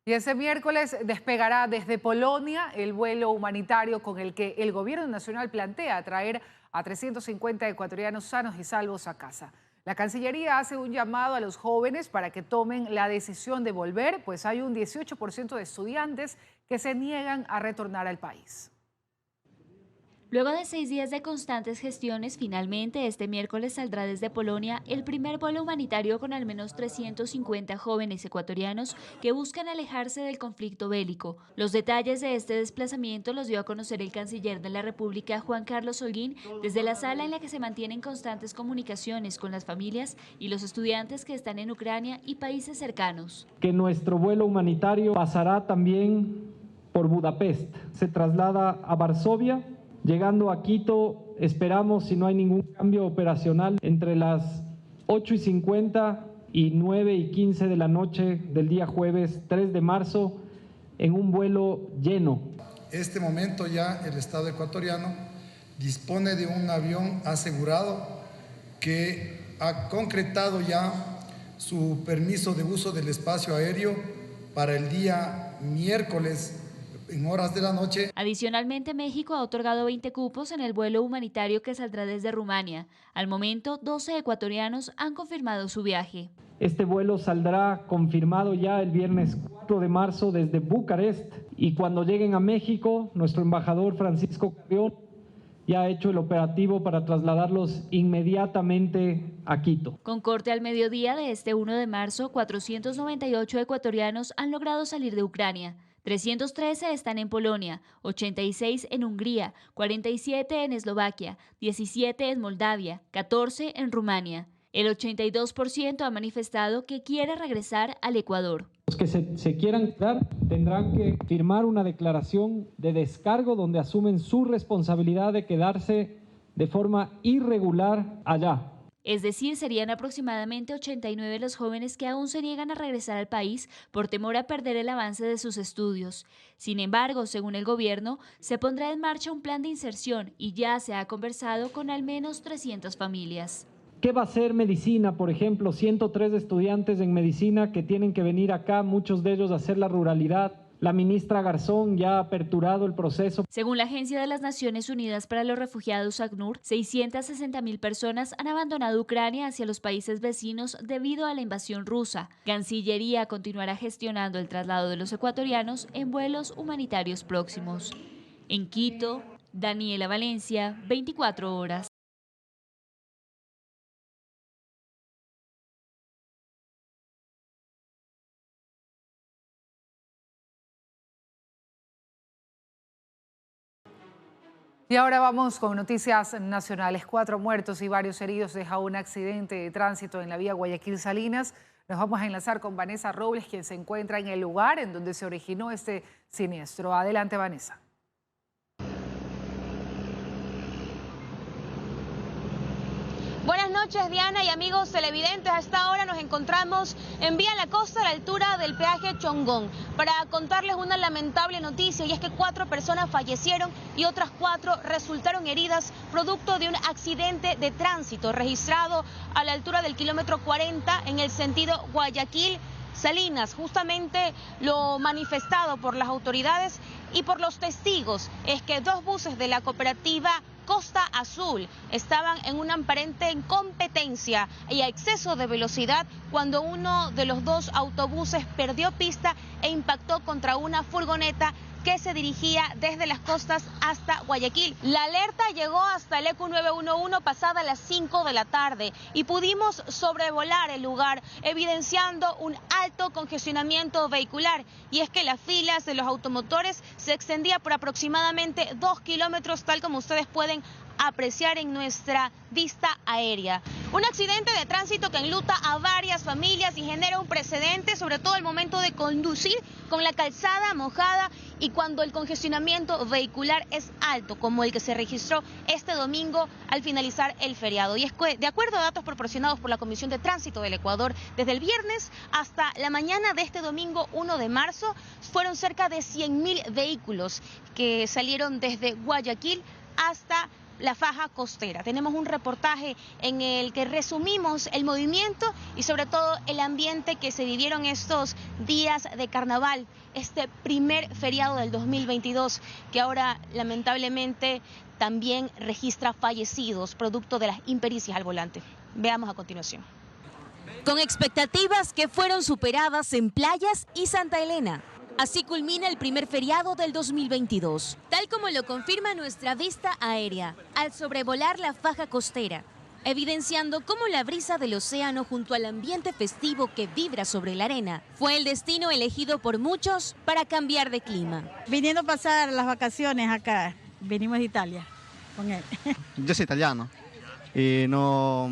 Y ese miércoles despegará desde Polonia el vuelo humanitario con el que el gobierno nacional plantea traer a 350 ecuatorianos sanos y salvos a casa. La Cancillería hace un llamado a los jóvenes para que tomen la decisión de volver, pues hay un 18% de estudiantes que se niegan a retornar al país. Luego de 6 días de constantes gestiones, finalmente este miércoles saldrá desde Polonia el primer vuelo humanitario con al menos 350 jóvenes ecuatorianos que buscan alejarse del conflicto bélico. Los detalles de este desplazamiento los dio a conocer el canciller de la República, Juan Carlos Holguín, desde la sala en la que se mantienen constantes comunicaciones con las familias y los estudiantes que están en Ucrania y países cercanos. Que nuestro vuelo humanitario pasará también por Budapest, se traslada a Varsovia. Llegando a Quito, esperamos, si no hay ningún cambio operacional, entre las 8:50 y 9:15 de la noche del día jueves 3 de marzo, en un vuelo lleno. Este momento ya el Estado ecuatoriano dispone de un avión asegurado que ha concretado ya su permiso de uso del espacio aéreo para el día miércoles en horas de la noche. Adicionalmente, México ha otorgado 20 cupos en el vuelo humanitario que saldrá desde Rumania. Al momento, 12 ecuatorianos han confirmado su viaje. Este vuelo saldrá confirmado ya el viernes 4 de marzo desde Bucarest, y cuando lleguen a México, nuestro embajador Francisco Carrión ya ha hecho el operativo para trasladarlos inmediatamente a Quito. Con corte al mediodía de este 1 de marzo, 498 ecuatorianos han logrado salir de Ucrania. 313 están en Polonia, 86 en Hungría, 47 en Eslovaquia, 17 en Moldavia, 14 en Rumania. El 82% ha manifestado que quiere regresar al Ecuador. Los que se quieran quedar tendrán que firmar una declaración de descargo donde asumen su responsabilidad de quedarse de forma irregular allá. Es decir, serían aproximadamente 89 los jóvenes que aún se niegan a regresar al país por temor a perder el avance de sus estudios. Sin embargo, según el gobierno, se pondrá en marcha un plan de inserción y ya se ha conversado con al menos 300 familias. ¿Qué va a hacer medicina? Por ejemplo, 103 estudiantes en medicina que tienen que venir acá, muchos de ellos a hacer la ruralidad. La ministra Garzón ya ha aperturado el proceso. Según la Agencia de las Naciones Unidas para los Refugiados, ACNUR, 660.000 personas han abandonado Ucrania hacia los países vecinos debido a la invasión rusa. Cancillería continuará gestionando el traslado de los ecuatorianos en vuelos humanitarios próximos. En Quito, Daniela Valencia, 24 horas. Y ahora vamos con noticias nacionales. 4 muertos y varios heridos deja un accidente de tránsito en la vía Guayaquil-Salinas. Nos vamos a enlazar con Vanessa Robles, quien se encuentra en el lugar en donde se originó este siniestro. Adelante, Vanessa. Buenas noches, Diana y amigos televidentes. A esta hora nos encontramos en Vía La Costa, a la altura del peaje Chongón, para contarles una lamentable noticia, y es que 4 personas fallecieron y otras 4 resultaron heridas producto de un accidente de tránsito registrado a la altura del kilómetro 40 en el sentido Guayaquil-Salinas. Justamente lo manifestado por las autoridades y por los testigos es que 2 buses de la cooperativa Costa Azul estaban en una aparente incompetencia y a exceso de velocidad cuando uno de los 2 autobuses perdió pista e impactó contra una furgoneta que se dirigía desde las costas hasta Guayaquil. La alerta llegó hasta el ECU 911 pasada las 5 de la tarde y pudimos sobrevolar el lugar, evidenciando un alto congestionamiento vehicular. Y es que las filas de los automotores se extendía por aproximadamente 2 kilómetros, tal como ustedes pueden apreciar en nuestra vista aérea. Un accidente de tránsito que enluta a varias familias y genera un precedente, sobre todo al momento de conducir con la calzada mojada y cuando el congestionamiento vehicular es alto, como el que se registró este domingo al finalizar el feriado. Y es que, de acuerdo a datos proporcionados por la Comisión de Tránsito del Ecuador, desde el viernes hasta la mañana de este domingo 1 de marzo, fueron cerca de 100.000 vehículos que salieron desde Guayaquil hasta la faja costera. Tenemos un reportaje en el que resumimos el movimiento y sobre todo el ambiente que se vivieron estos días de carnaval, este primer feriado del 2022, que ahora lamentablemente también registra fallecidos producto de las impericias al volante. Veamos a continuación. Con expectativas que fueron superadas en Playas y Santa Elena. Así culmina el primer feriado del 2022, tal como lo confirma nuestra vista aérea al sobrevolar la faja costera, evidenciando cómo la brisa del océano junto al ambiente festivo que vibra sobre la arena fue el destino elegido por muchos para cambiar de clima. Viniendo a pasar las vacaciones acá, venimos de Italia con él. Yo soy italiano y no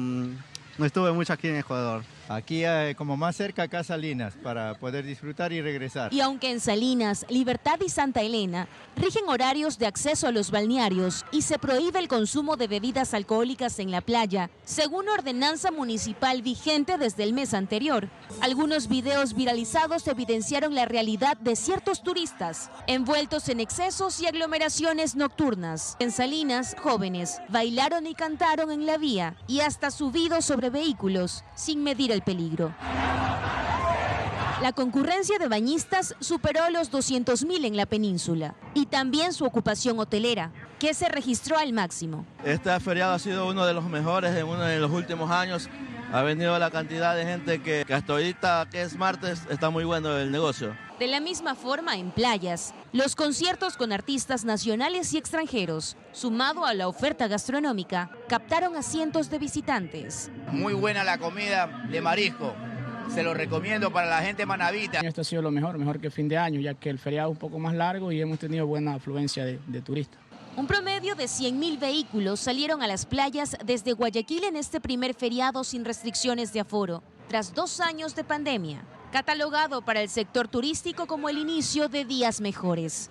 estuve mucho aquí en Ecuador. Aquí como más cerca acá Salinas para poder disfrutar y regresar. Y aunque en Salinas, Libertad y Santa Elena rigen horarios de acceso a los balnearios y se prohíbe el consumo de bebidas alcohólicas en la playa, según ordenanza municipal vigente desde el mes anterior, algunos videos viralizados evidenciaron la realidad de ciertos turistas envueltos en excesos y aglomeraciones nocturnas. En Salinas, jóvenes bailaron y cantaron en la vía y hasta subidos sobre vehículos sin medir el peligro. La concurrencia de bañistas superó los 200.000 en la península y también su ocupación hotelera, que se registró al máximo. Este feriado ha sido uno de los mejores en uno de los últimos años. Ha venido la cantidad de gente que hasta ahorita, que es martes, está muy bueno el negocio. De la misma forma, en Playas, los conciertos con artistas nacionales y extranjeros, sumado a la oferta gastronómica, captaron a cientos de visitantes. Muy buena la comida de marisco. Se lo recomiendo para la gente manabita. Esto ha sido lo mejor que fin de año, ya que el feriado es un poco más largo y hemos tenido buena afluencia de turistas. Un promedio de 100.000 vehículos salieron a las playas desde Guayaquil en este primer feriado sin restricciones de aforo, tras 2 años de pandemia, catalogado para el sector turístico como el inicio de días mejores.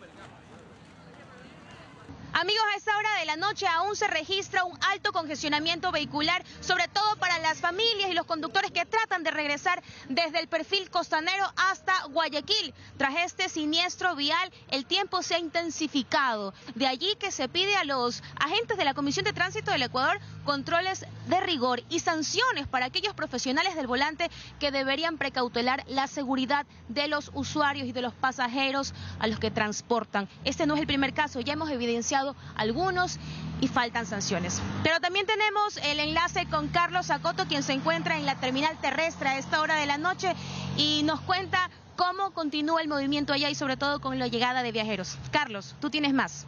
Amigos, a esta hora de la noche aún se registra un alto congestionamiento vehicular, sobre todo para las familias y los conductores que tratan de regresar desde el perfil costanero hasta Guayaquil. Tras este siniestro vial, el tiempo se ha intensificado. De allí que se pide a los agentes de la Comisión de Tránsito del Ecuador controles de rigor y sanciones para aquellos profesionales del volante que deberían precautelar la seguridad de los usuarios y de los pasajeros a los que transportan. Este no es el primer caso, ya hemos evidenciado algunos y faltan sanciones. Pero también tenemos el enlace con Carlos Acoto, quien se encuentra en la terminal terrestre a esta hora de la noche y nos cuenta cómo continúa el movimiento allá y sobre todo con la llegada de viajeros. Carlos, tú tienes más.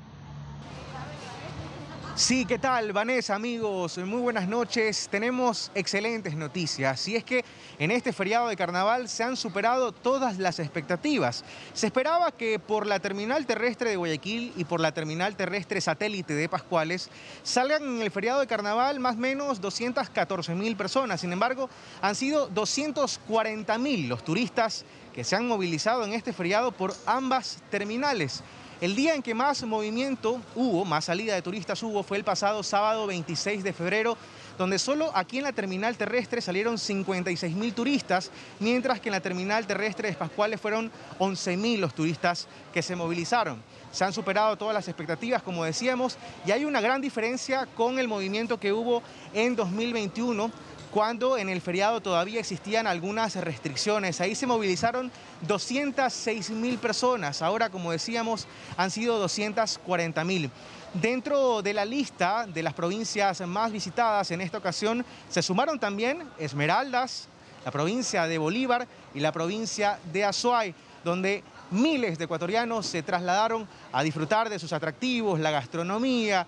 Sí, ¿qué tal, Vanessa, amigos? Muy buenas noches. Tenemos excelentes noticias y es que en este feriado de carnaval se han superado todas las expectativas. Se esperaba que por la terminal terrestre de Guayaquil y por la terminal terrestre satélite de Pascuales salgan en el feriado de carnaval más o menos 214.000 personas. Sin embargo, han sido 240.000 los turistas que se han movilizado en este feriado por ambas terminales. El día en que más movimiento hubo, más salida de turistas hubo, fue el pasado sábado 26 de febrero, donde solo aquí en la terminal terrestre salieron 56.000 turistas, mientras que en la terminal terrestre de Pascuales fueron 11.000 los turistas que se movilizaron. Se han superado todas las expectativas, como decíamos, y hay una gran diferencia con el movimiento que hubo en 2021, cuando en el feriado todavía existían algunas restricciones. Ahí se movilizaron 206.000 personas. Ahora, como decíamos, han sido 240.000. Dentro de la lista de las provincias más visitadas en esta ocasión se sumaron también Esmeraldas, la provincia de Bolívar y la provincia de Azuay, donde miles de ecuatorianos se trasladaron a disfrutar de sus atractivos, la gastronomía,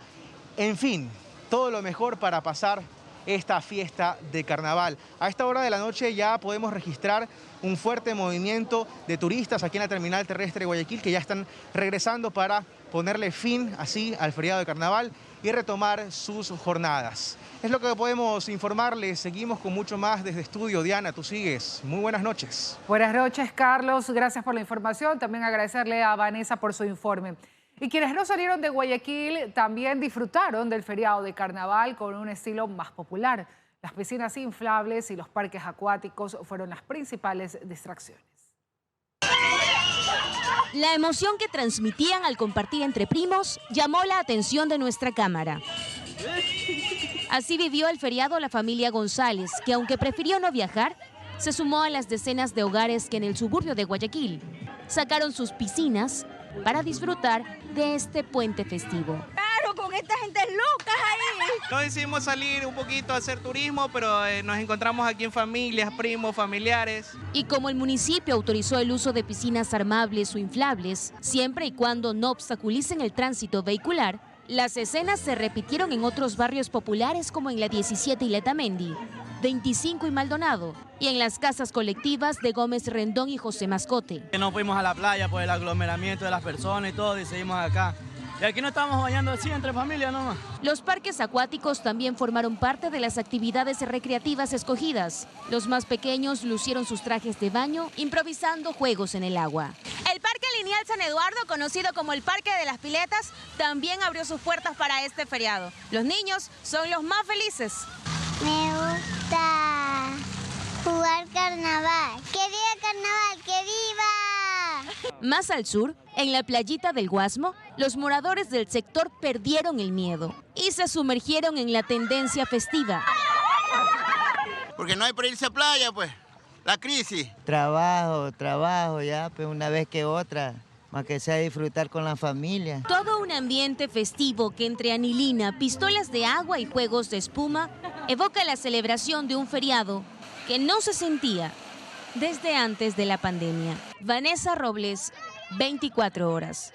en fin, todo lo mejor para pasar esta fiesta de carnaval. A esta hora de la noche ya podemos registrar un fuerte movimiento de turistas aquí en la terminal terrestre de Guayaquil que ya están regresando para ponerle fin así al feriado de carnaval y retomar sus jornadas. Es lo que podemos informarles. Seguimos con mucho más desde estudio. Diana, tú sigues. Muy buenas noches. Buenas noches, Carlos. Gracias por la información. También agradecerle a Vanessa por su informe. Y quienes no salieron de Guayaquil también disfrutaron del feriado de carnaval con un estilo más popular. Las piscinas inflables y los parques acuáticos fueron las principales distracciones. La emoción que transmitían al compartir entre primos llamó la atención de nuestra cámara. Así vivió el feriado la familia González, que aunque prefirió no viajar, se sumó a las decenas de hogares que en el suburbio de Guayaquil sacaron sus piscinas para disfrutar de este puente festivo. Claro, con esta gente locas ahí. No decidimos salir un poquito a hacer turismo, pero nos encontramos aquí en familias, primos, familiares. Y como el municipio autorizó el uso de piscinas armables o inflables, siempre y cuando no obstaculicen el tránsito vehicular, las escenas se repitieron en otros barrios populares como en la 17 y Letamendi, 25 y Maldonado, y en las casas colectivas de Gómez Rendón y José Mascote. Nos fuimos a la playa por el aglomeramiento de las personas y todo, y seguimos acá. Y aquí nos estamos bañando así entre familias nomás. Los parques acuáticos también formaron parte de las actividades recreativas escogidas. Los más pequeños lucieron sus trajes de baño, improvisando juegos en el agua. El Parque Lineal San Eduardo, conocido como el Parque de las Piletas, también abrió sus puertas para este feriado. Los niños son los más felices. Me gusta jugar carnaval. ¡Que viva carnaval! ¡Que viva! Más al sur, en la playita del Guasmo, los moradores del sector perdieron el miedo y se sumergieron en la tendencia festiva. Porque no hay para irse a playa, pues, la crisis. Trabajo, ya, pues una vez que otra, más que sea disfrutar con la familia. Todo un ambiente festivo que entre anilina, pistolas de agua y juegos de espuma evoca la celebración de un feriado que no se sentía desde antes de la pandemia. Vanessa Robles, 24 horas.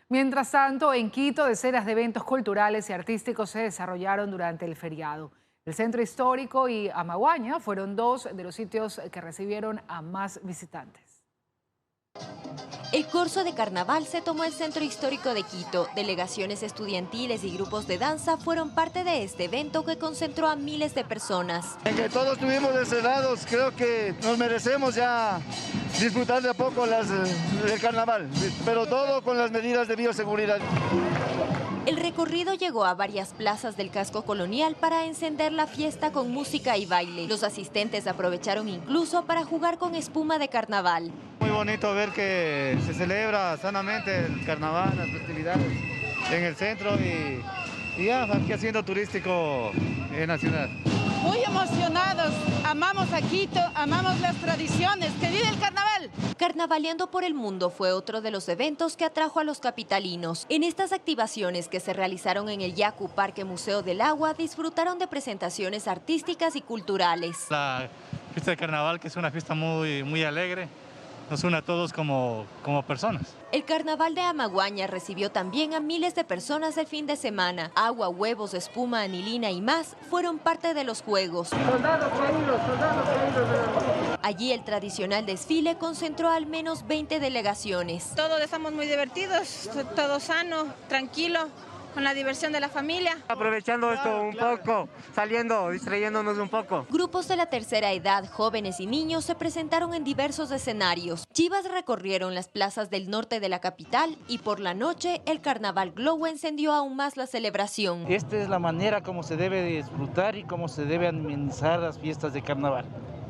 Mientras tanto, en Quito, decenas de eventos culturales y artísticos se desarrollaron durante el feriado. El Centro Histórico y Amaguaña fueron dos de los sitios que recibieron a más visitantes. El curso de carnaval se tomó el Centro Histórico de Quito. Delegaciones estudiantiles y grupos de danza fueron parte de este evento que concentró a miles de personas. En que todos estuvimos encerrados, creo que nos merecemos ya disfrutar de a poco del carnaval, pero todo con las medidas de bioseguridad. El recorrido llegó a varias plazas del casco colonial para encender la fiesta con música y baile. Los asistentes aprovecharon incluso para jugar con espuma de carnaval. Muy bonito ver que se celebra sanamente el carnaval, las festividades en el centro y ya aquí haciendo turístico nacional. Muy emocionados, amamos a Quito, amamos las tradiciones, ¡que vive el carnaval! Carnavaleando por el Mundo fue otro de los eventos que atrajo a los capitalinos. En estas activaciones que se realizaron en el Yacu Parque Museo del Agua, disfrutaron de presentaciones artísticas y culturales. La fiesta de carnaval, que es una fiesta muy alegre, nos une a todos como personas. El carnaval de Amaguaña recibió también a miles de personas el fin de semana. Agua, huevos, espuma, anilina y más fueron parte de los juegos. Soldados caídos. Allí el tradicional desfile concentró al menos 20 delegaciones. Todos estamos muy divertidos, todo sano, tranquilo, con la diversión de la familia. Aprovechando esto un poco, saliendo, distrayéndonos un poco. Grupos de la tercera edad, jóvenes y niños se presentaron en diversos escenarios. Chivas recorrieron las plazas del norte de la capital y por la noche el Carnaval Globo encendió aún más la celebración. Esta es la manera como se debe disfrutar y cómo se debe amenizar las fiestas de carnaval.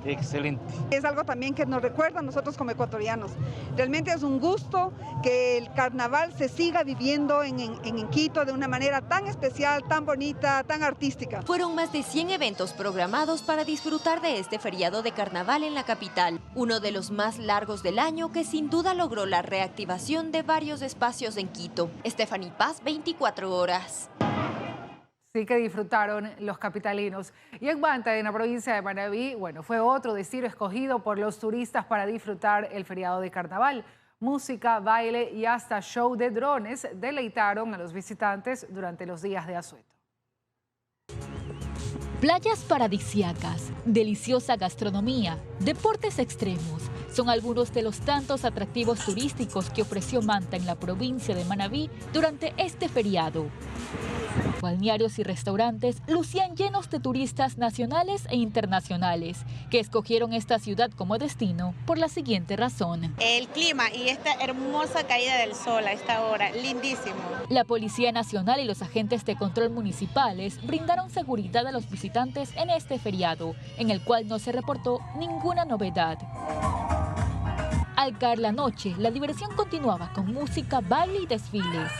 Excelente. Es algo también que nos recuerda a nosotros como ecuatorianos. Realmente es un gusto que el carnaval se siga viviendo en Quito de una manera tan especial, tan bonita, tan artística. Fueron más de 100 eventos programados para disfrutar de este feriado de carnaval en la capital, uno de los más largos del año que sin duda logró la reactivación de varios espacios en Quito. Stephanie Paz, 24 horas. Sí que disfrutaron los capitalinos. Y en Manta, en la provincia de Manabí, fue otro destino escogido por los turistas para disfrutar el feriado de carnaval. Música, baile y hasta show de drones deleitaron a los visitantes durante los días de asueto. Playas paradisíacas, deliciosa gastronomía, deportes extremos, son algunos de los tantos atractivos turísticos que ofreció Manta en la provincia de Manabí durante este feriado. Balnearios y restaurantes lucían llenos de turistas nacionales e internacionales que escogieron esta ciudad como destino por la siguiente razón. El clima y esta hermosa caída del sol a esta hora, lindísimo. La Policía Nacional y los agentes de control municipales brindaron seguridad a los visitantes en este feriado, en el cual no se reportó ninguna novedad. Al caer la noche, la diversión continuaba con música, baile y desfiles.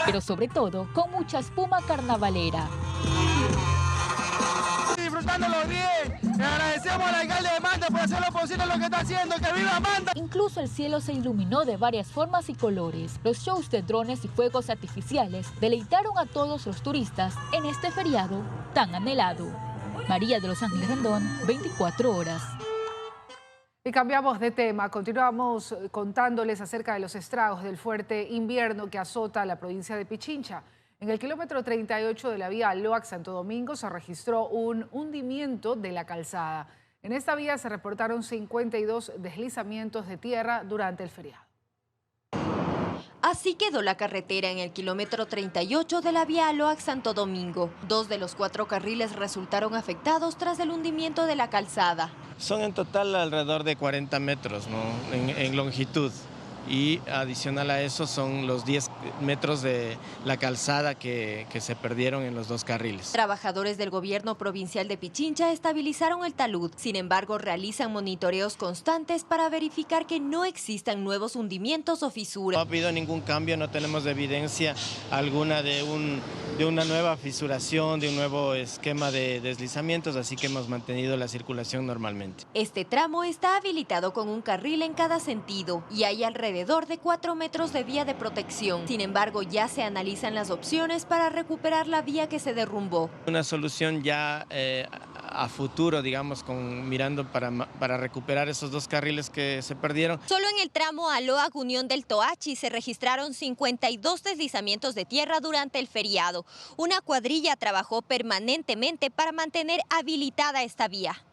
pero sobre todo con mucha espuma carnavalera. Disfrutándolo bien, le agradecemos al alcalde de Manta por hacer lo posible lo que está haciendo, que viva Manta. Incluso el cielo se iluminó de varias formas y colores. Los shows de drones y fuegos artificiales deleitaron a todos los turistas en este feriado tan anhelado. María de los Ángeles Rendón, 24 horas. Y cambiamos de tema, continuamos contándoles acerca de los estragos del fuerte invierno que azota la provincia de Pichincha. En el kilómetro 38 de la vía Loac-Santo Domingo se registró un hundimiento de la calzada. En esta vía se reportaron 52 deslizamientos de tierra durante el feriado. Así quedó la carretera en el kilómetro 38 de la vía Loac-Santo Domingo. 2 de los 4 carriles resultaron afectados tras el hundimiento de la calzada. Son en total alrededor de 40 metros, ¿no? en longitud. Y adicional a eso son los 10 metros de la calzada que se perdieron en los 2 carriles. Trabajadores del gobierno provincial de Pichincha estabilizaron el talud. Sin embargo, realizan monitoreos constantes para verificar que no existan nuevos hundimientos o fisuras. No ha habido ningún cambio, no tenemos evidencia alguna de una nueva fisuración, de un nuevo esquema de deslizamientos, así que hemos mantenido la circulación normalmente. Este tramo está habilitado con un carril en cada sentido y hay alrededor de 4 metros de vía de protección. Sin embargo, ya se analizan las opciones para recuperar la vía que se derrumbó. Una solución ya a futuro, digamos, mirando para recuperar esos 2 carriles que se perdieron. Solo en el tramo a Loac Unión del Toachi se registraron 52 deslizamientos de tierra durante el feriado. Una cuadrilla trabajó permanentemente para mantener habilitada esta vía.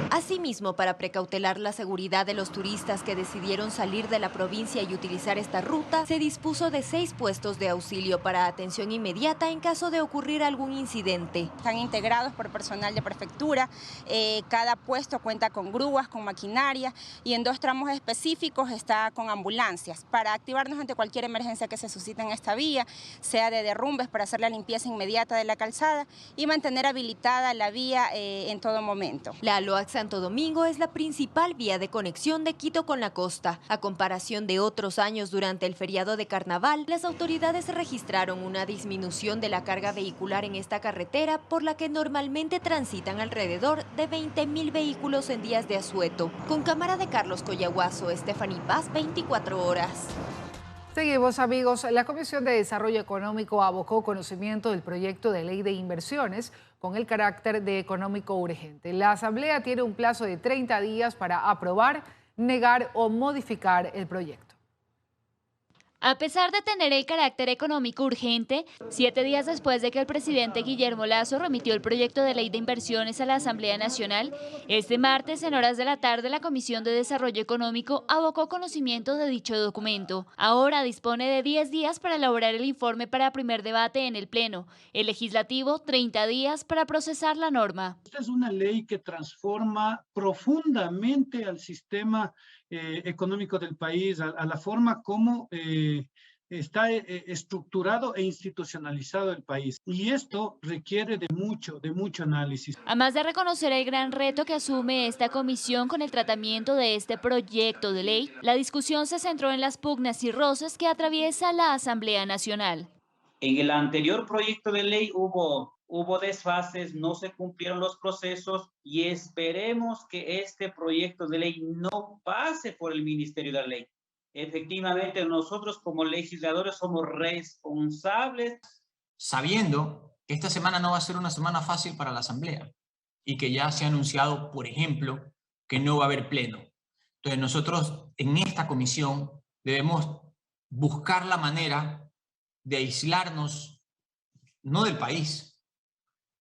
Asimismo, para precautelar la seguridad de los turistas que decidieron salir de la provincia y utilizar esta ruta, se dispuso de 6 puestos de auxilio para atención inmediata en caso de ocurrir algún incidente. Están integrados por personal de prefectura, cada puesto cuenta con grúas, con maquinaria y en 2 tramos específicos está con ambulancias para activarnos ante cualquier emergencia que se suscite en esta vía, sea de derrumbes para hacer la limpieza inmediata de la calzada y mantener habilitada la vía en todo momento. La Loac-Santo Domingo es la principal vía de conexión de Quito con la costa. A comparación de otros años durante el feriado de carnaval, las autoridades registraron una disminución de la carga vehicular en esta carretera, por la que normalmente transitan alrededor de 20.000 vehículos en días de asueto. Con cámara de Carlos Coyahuaso, Stephanie Paz, 24 horas. Seguimos, amigos. La Comisión de Desarrollo Económico abocó conocimiento del proyecto de ley de inversiones con el carácter de económico urgente. La Asamblea tiene un plazo de 30 días para aprobar, negar o modificar el proyecto. A pesar de tener el carácter económico urgente, 7 días después de que el presidente Guillermo Lasso remitió el proyecto de ley de inversiones a la Asamblea Nacional, este martes en horas de la tarde la Comisión de Desarrollo Económico abocó conocimiento de dicho documento. Ahora dispone de 10 días para elaborar el informe para primer debate en el Pleno. El Legislativo, 30 días para procesar la norma. Esta es una ley que transforma profundamente al sistema económico del país, a la forma como está estructurado e institucionalizado el país. Y esto requiere de mucho análisis. Además de reconocer el gran reto que asume esta comisión con el tratamiento de este proyecto de ley, la discusión se centró en las pugnas y roces que atraviesa la Asamblea Nacional. En el anterior proyecto de ley hubo desfases, no se cumplieron los procesos y esperemos que este proyecto de ley no pase por el Ministerio de la Ley. Efectivamente, nosotros como legisladores somos responsables. Sabiendo que esta semana no va a ser una semana fácil para la Asamblea y que ya se ha anunciado, por ejemplo, que no va a haber pleno. Entonces nosotros en esta comisión debemos buscar la manera de aislarnos, no del país,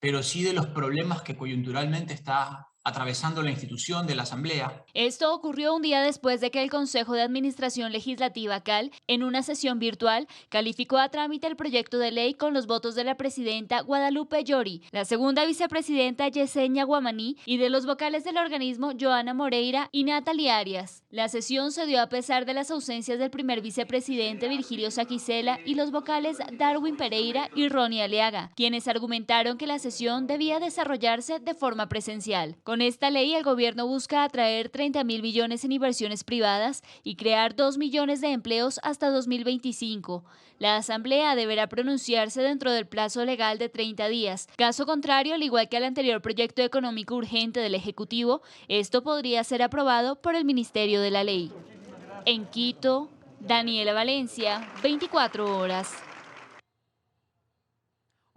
pero sí de los problemas que coyunturalmente está atravesando la institución de la Asamblea. Esto ocurrió un día después de que el Consejo de Administración Legislativa CAL, en una sesión virtual, calificó a trámite el proyecto de ley con los votos de la presidenta Guadalupe Llori, la segunda vicepresidenta Yesenia Guamaní y de los vocales del organismo Joana Moreira y Natalie Arias. La sesión se dio a pesar de las ausencias del primer vicepresidente Virgilio Saquicela y los vocales Darwin Pereira y Ronnie Aliaga, quienes argumentaron que la sesión debía desarrollarse de forma presencial. Con Con esta ley, el gobierno busca atraer 30.000 billones en inversiones privadas y crear 2 millones de empleos hasta 2025. La Asamblea deberá pronunciarse dentro del plazo legal de 30 días. Caso contrario, al igual que el anterior proyecto económico urgente del Ejecutivo, esto podría ser aprobado por el Ministerio de la Ley. En Quito, Daniela Valencia, 24 horas.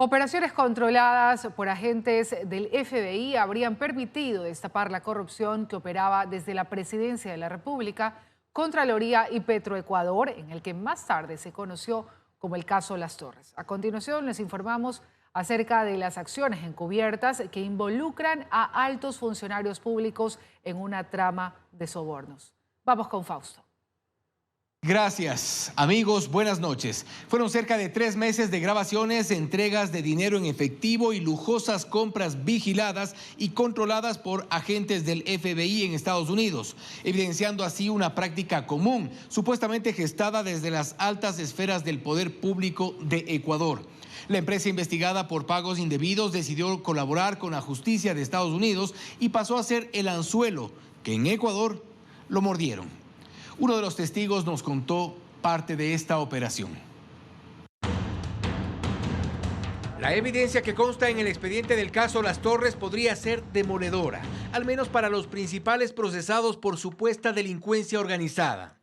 Operaciones controladas por agentes del FBI habrían permitido destapar la corrupción que operaba desde la Presidencia de la República, Contraloría y Petroecuador, en el que más tarde se conoció como el caso Las Torres. A continuación les informamos acerca de las acciones encubiertas que involucran a altos funcionarios públicos en una trama de sobornos. Vamos con Fausto. Gracias, amigos, buenas noches. Fueron cerca de 3 meses de grabaciones, entregas de dinero en efectivo y lujosas compras vigiladas y controladas por agentes del FBI en Estados Unidos, evidenciando así una práctica común, supuestamente gestada desde las altas esferas del poder público de Ecuador. La empresa investigada por pagos indebidos decidió colaborar con la justicia de Estados Unidos y pasó a ser el anzuelo que en Ecuador lo mordieron. Uno de los testigos nos contó parte de esta operación. La evidencia que consta en el expediente del caso Las Torres podría ser demoledora, al menos para los principales procesados por supuesta delincuencia organizada.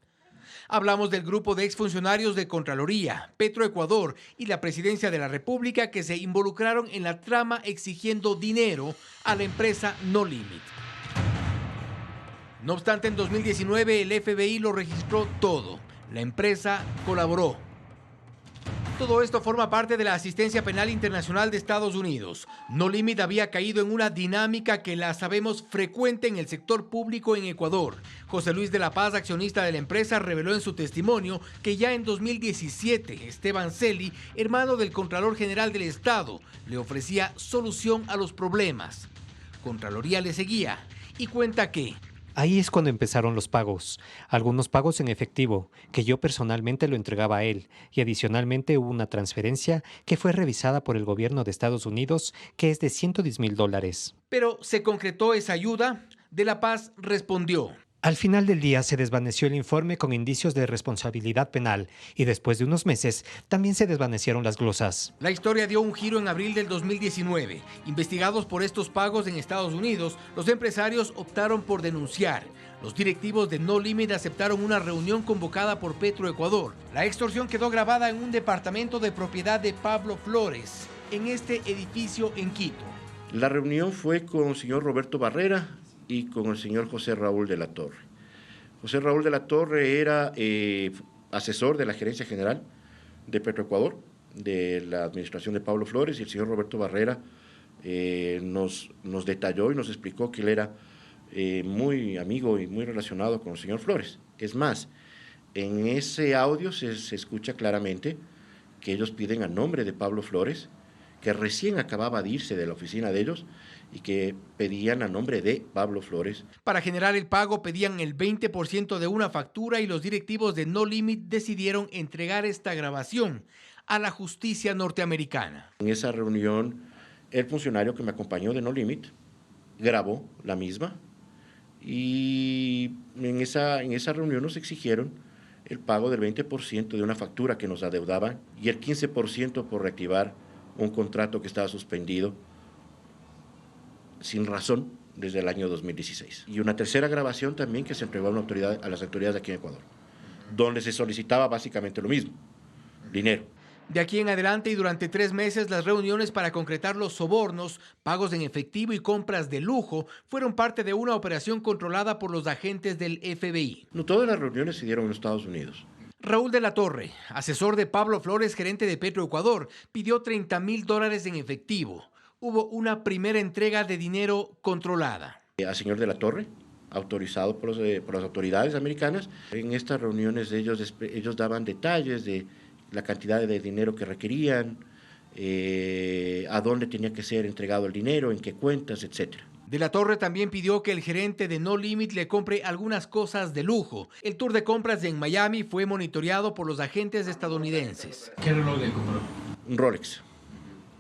Hablamos del grupo de exfuncionarios de Contraloría, Petroecuador y la Presidencia de la República que se involucraron en la trama exigiendo dinero a la empresa No Limit. No obstante, en 2019 el FBI lo registró todo. La empresa colaboró. Todo esto forma parte de la asistencia penal internacional de Estados Unidos. No Limit había caído en una dinámica que la sabemos frecuente en el sector público en Ecuador. José Luis de la Paz, accionista de la empresa, reveló en su testimonio que ya en 2017 Esteban Celi, hermano del Contralor General del Estado, le ofrecía solución a los problemas. Contraloría le seguía y cuenta que ahí es cuando empezaron los pagos, algunos pagos en efectivo, que yo personalmente lo entregaba a él, y adicionalmente hubo una transferencia que fue revisada por el gobierno de Estados Unidos, que es de $110,000. Pero ¿se concretó esa ayuda? De la Paz respondió: al final del día se desvaneció el informe con indicios de responsabilidad penal y después de unos meses también se desvanecieron las glosas. La historia dio un giro en abril del 2019. Investigados por estos pagos en Estados Unidos, los empresarios optaron por denunciar. Los directivos de No Limit aceptaron una reunión convocada por Petroecuador. La extorsión quedó grabada en un departamento de propiedad de Pablo Flores, en este edificio en Quito. La reunión fue con el señor Roberto Barrera y con el señor José Raúl de la Torre. José Raúl de la Torre era asesor de la Gerencia General de Petroecuador, de la administración de Pablo Flores, y el señor Roberto Barrera nos detalló y nos explicó que él era muy amigo y muy relacionado con el señor Flores. Es más, en ese audio se escucha claramente que ellos piden a nombre de Pablo Flores, que recién acababa de irse de la oficina de ellos, y que pedían a nombre de Pablo Flores. Para generar el pago pedían el 20% de una factura y los directivos de No Limit decidieron entregar esta grabación a la justicia norteamericana. En esa reunión, el funcionario que me acompañó de No Limit grabó la misma y en esa reunión nos exigieron el pago del 20% de una factura que nos adeudaban y el 15% por reactivar un contrato que estaba suspendido sin razón desde el año 2016. Y una tercera grabación también que se entregó a las autoridades de aquí en Ecuador, donde se solicitaba básicamente lo mismo, dinero. De aquí en adelante y durante 3 meses, las reuniones para concretar los sobornos, pagos en efectivo y compras de lujo fueron parte de una operación controlada por los agentes del FBI. No todas las reuniones se dieron en Estados Unidos. Raúl de la Torre, asesor de Pablo Flores, gerente de Petroecuador, pidió $30,000 en efectivo. Hubo una primera entrega de dinero controlada. Al señor de la Torre, autorizado por las autoridades americanas, en estas reuniones ellos daban detalles de la cantidad de dinero que requerían, a dónde tenía que ser entregado el dinero, en qué cuentas, etc. De la Torre también pidió que el gerente de No Limit le compre algunas cosas de lujo. El tour de compras en Miami fue monitoreado por los agentes estadounidenses. ¿Qué reloj le compró? Un Rolex,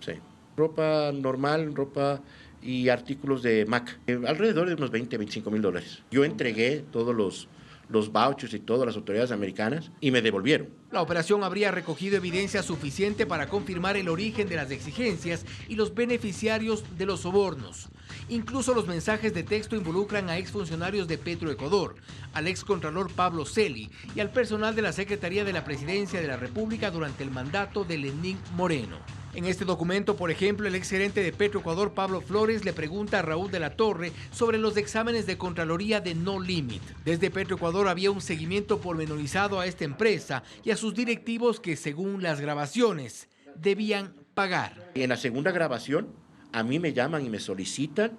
sí. Ropa normal, ropa y artículos de Mac, alrededor de unos 20, 25 mil dólares. Yo entregué todos los vouchers y todas las autoridades americanas y me devolvieron. La operación habría recogido evidencia suficiente para confirmar el origen de las exigencias y los beneficiarios de los sobornos. Incluso los mensajes de texto involucran a exfuncionarios de Petroecuador, al excontralor Pablo Celi y al personal de la Secretaría de la Presidencia de la República durante el mandato de Lenín Moreno. En este documento, por ejemplo, el exgerente de Petroecuador, Pablo Flores, le pregunta a Raúl de la Torre sobre los exámenes de Contraloría de No Limit. Desde Petroecuador había un seguimiento pormenorizado a esta empresa y a sus directivos que, según las grabaciones, debían pagar. En la segunda grabación, a mí me llaman y me solicitan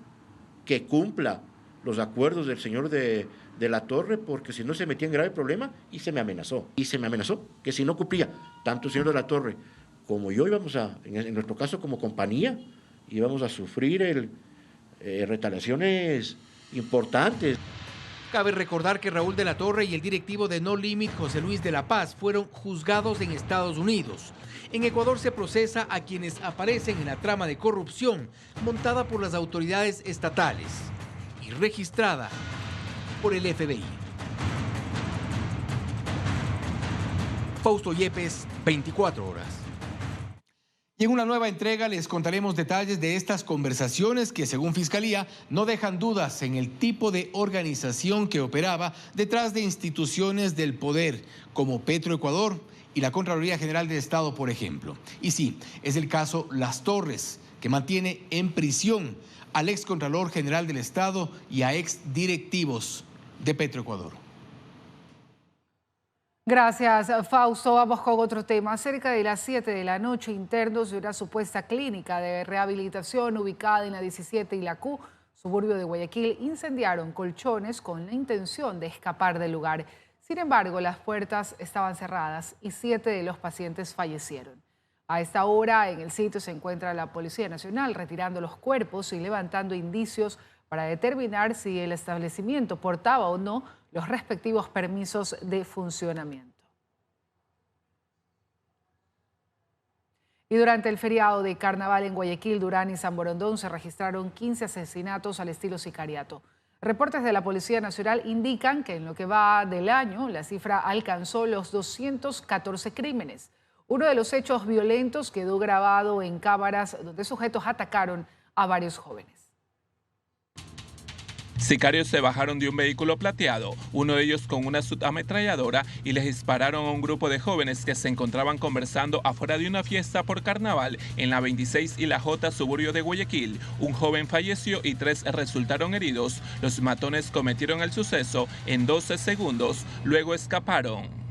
que cumpla los acuerdos del señor de la Torre, porque si no se metía en grave problema, y se me amenazó. Y se me amenazó que si no cumplía, tanto el señor de la Torre como yo íbamos en nuestro caso como compañía, íbamos a sufrir retaliaciones importantes. Cabe recordar que Raúl de la Torre y el directivo de No Limit, José Luis de la Paz, fueron juzgados en Estados Unidos. En Ecuador se procesa a quienes aparecen en la trama de corrupción montada por las autoridades estatales y registrada por el FBI. Fausto Yepes, 24 horas. Y en una nueva entrega les contaremos detalles de estas conversaciones que, según Fiscalía, no dejan dudas en el tipo de organización que operaba detrás de instituciones del poder, como Petroecuador y la Contraloría General del Estado, por ejemplo. Y sí, es el caso Las Torres, que mantiene en prisión al excontralor general del Estado y a exdirectivos de Petroecuador. Gracias, Fausto. Vamos con otro tema. Cerca de las 7 de la noche, internos de una supuesta clínica de rehabilitación ubicada en la 17 y la Q, suburbio de Guayaquil, incendiaron colchones con la intención de escapar del lugar. Sin embargo, las puertas estaban cerradas y 7 de los pacientes fallecieron. A esta hora, en el sitio se encuentra la Policía Nacional retirando los cuerpos y levantando indicios para determinar si el establecimiento portaba o no los respectivos permisos de funcionamiento. Y durante el feriado de Carnaval en Guayaquil, Durán y San Borondón se registraron 15 asesinatos al estilo sicariato. Reportes de la Policía Nacional indican que en lo que va del año, la cifra alcanzó los 214 crímenes. Uno de los hechos violentos quedó grabado en cámaras donde sujetos atacaron a varios jóvenes. Sicarios se bajaron de un vehículo plateado, uno de ellos con una subametralladora, y les dispararon a un grupo de jóvenes que se encontraban conversando afuera de una fiesta por carnaval en la 26 y la J, suburbio de Guayaquil. Un joven falleció y 3 resultaron heridos. Los matones cometieron el suceso en 12 segundos, luego escaparon.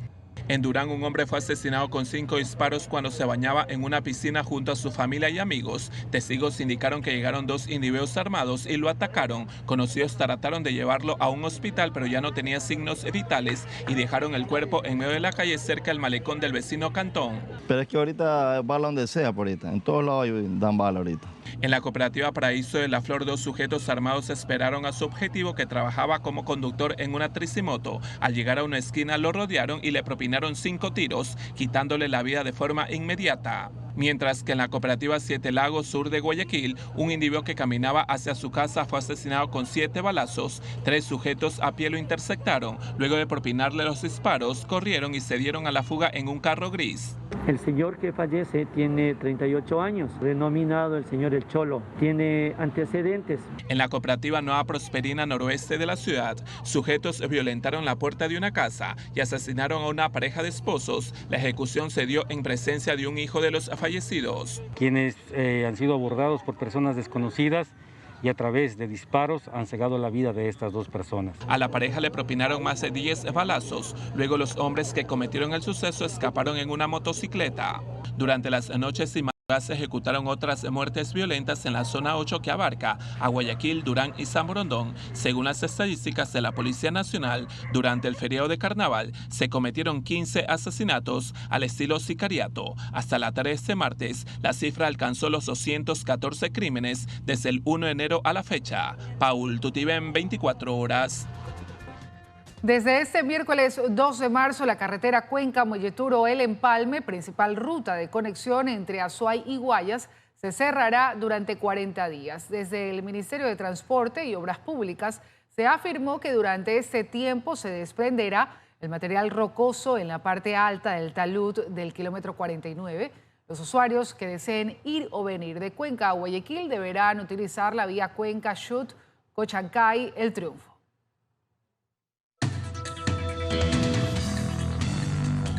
En Durán, un hombre fue asesinado con 5 disparos cuando se bañaba en una piscina junto a su familia y amigos. Testigos indicaron que llegaron 2 individuos armados y lo atacaron. Conocidos trataron de llevarlo a un hospital, pero ya no tenía signos vitales y dejaron el cuerpo en medio de la calle cerca del malecón del vecino cantón. Pero es que ahorita bala donde sea, por ahorita. En todos lados dan bala ahorita. En la cooperativa Paraíso de la Flor, 2 sujetos armados esperaron a su objetivo, que trabajaba como conductor en una tricimoto. Al llegar a una esquina lo rodearon y le propinaron 5 tiros, quitándole la vida de forma inmediata. Mientras que en la cooperativa Siete Lagos sur de Guayaquil, un individuo que caminaba hacia su casa fue asesinado con 7 balazos. 3 sujetos a pie lo interceptaron. Luego de propinarle los disparos, corrieron y se dieron a la fuga en un carro gris. El señor que fallece tiene 38 años, denominado el señor El Cholo. Tiene antecedentes. En la cooperativa Nueva Prosperina noroeste de la ciudad, sujetos violentaron la puerta de una casa y asesinaron a una pareja de esposos. La ejecución se dio en presencia de un hijo de los fallecidos. Quienes han sido abordados por personas desconocidas y a través de disparos han cegado la vida de estas 2 personas. A la pareja le propinaron más de 10 balazos. Luego los hombres que cometieron el suceso escaparon en una motocicleta. Durante las noches y se ejecutaron otras muertes violentas en la zona 8 que abarca a Guayaquil, Durán y San Borondón. Según las estadísticas de la Policía Nacional, durante el feriado de Carnaval se cometieron 15 asesinatos al estilo sicariato. Hasta la tarde de este martes, la cifra alcanzó los 214 crímenes desde el 1 de enero a la fecha. Paul Tutibén, 24 horas. Desde este miércoles 2 de marzo, la carretera Cuenca-Molleturo-El Empalme, principal ruta de conexión entre Azuay y Guayas, se cerrará durante 40 días. Desde el Ministerio de Transporte y Obras Públicas se afirmó que durante este tiempo se desprenderá el material rocoso en la parte alta del talud del kilómetro 49. Los usuarios que deseen ir o venir de Cuenca a Guayaquil deberán utilizar la vía Cuenca-Chut, Cochancay, El Triunfo.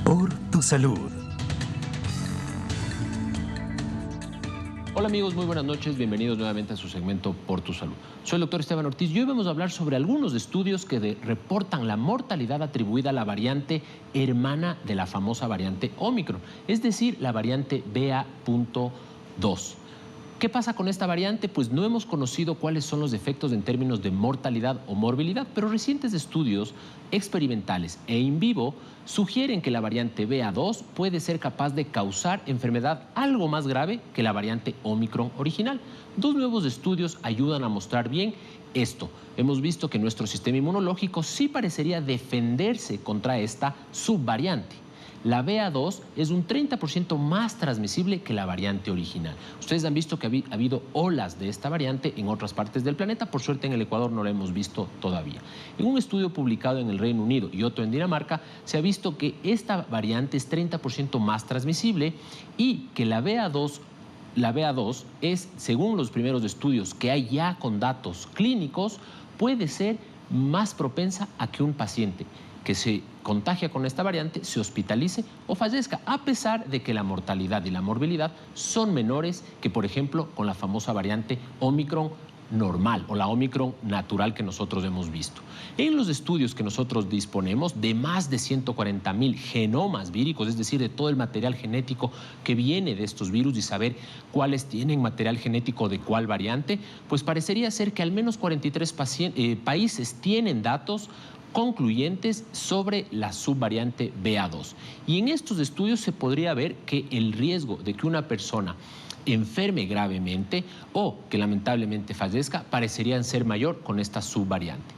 Por tu salud. Hola amigos, muy buenas noches, bienvenidos nuevamente a su segmento Por tu Salud. Soy el doctor Esteban Ortiz y hoy vamos a hablar sobre algunos estudios que reportan la mortalidad atribuida a la variante hermana de la famosa variante Omicron, es decir, la variante BA.2. ¿Qué pasa con esta variante? Pues no hemos conocido cuáles son los efectos en términos de mortalidad o morbilidad, pero recientes estudios experimentales e in vivo sugieren que la variante BA.2 puede ser capaz de causar enfermedad algo más grave que la variante Omicron original. Dos nuevos estudios ayudan a mostrar bien esto. Hemos visto que nuestro sistema inmunológico sí parecería defenderse contra esta subvariante. La BA.2 es un 30% más transmisible que la variante original. Ustedes han visto que ha habido olas de esta variante en otras partes del planeta. Por suerte en el Ecuador no la hemos visto todavía. En un estudio publicado en el Reino Unido y otro en Dinamarca, se ha visto que esta variante es 30% más transmisible y que la BA.2 es, según los primeros estudios que hay ya con datos clínicos, puede ser más propensa a que un paciente que se contagia con esta variante se hospitalice o fallezca, a pesar de que la mortalidad y la morbilidad son menores que, por ejemplo, con la famosa variante Omicron normal o la Omicron natural que nosotros hemos visto. En los estudios que nosotros disponemos de más de 140,000 genomas víricos, es decir, de todo el material genético que viene de estos virus y saber cuáles tienen material genético de cuál variante, pues parecería ser que al menos 43 países tienen datos concluyentes sobre la subvariante BA.2. Y en estos estudios se podría ver que el riesgo de que una persona enferme gravemente o que lamentablemente fallezca parecerían ser mayor con esta subvariante.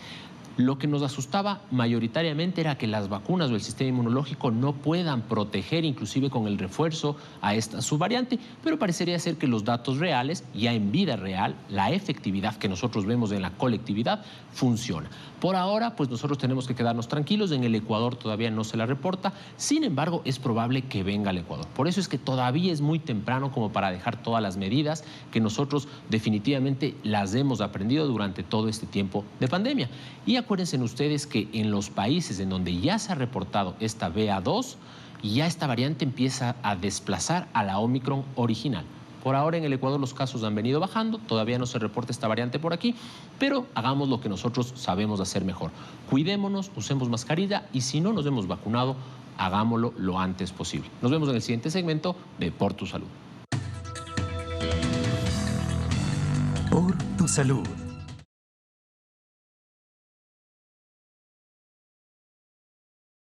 Lo que nos asustaba mayoritariamente era que las vacunas o el sistema inmunológico no puedan proteger, inclusive con el refuerzo, a esta subvariante, pero parecería ser que los datos reales, ya en vida real, la efectividad que nosotros vemos en la colectividad, funciona. Por ahora, pues nosotros tenemos que quedarnos tranquilos. En el Ecuador todavía no se la reporta, sin embargo, es probable que venga al Ecuador. Por eso es que todavía es muy temprano como para dejar todas las medidas que nosotros definitivamente las hemos aprendido durante todo este tiempo de pandemia. Y acuérdense ustedes que en los países en donde ya se ha reportado esta BA.2, ya esta variante empieza a desplazar a la Omicron original. Por ahora en el Ecuador los casos han venido bajando, todavía no se reporta esta variante por aquí, pero hagamos lo que nosotros sabemos hacer mejor. Cuidémonos, usemos mascarilla y si no nos hemos vacunado, hagámoslo lo antes posible. Nos vemos en el siguiente segmento de Por tu Salud. Por tu Salud.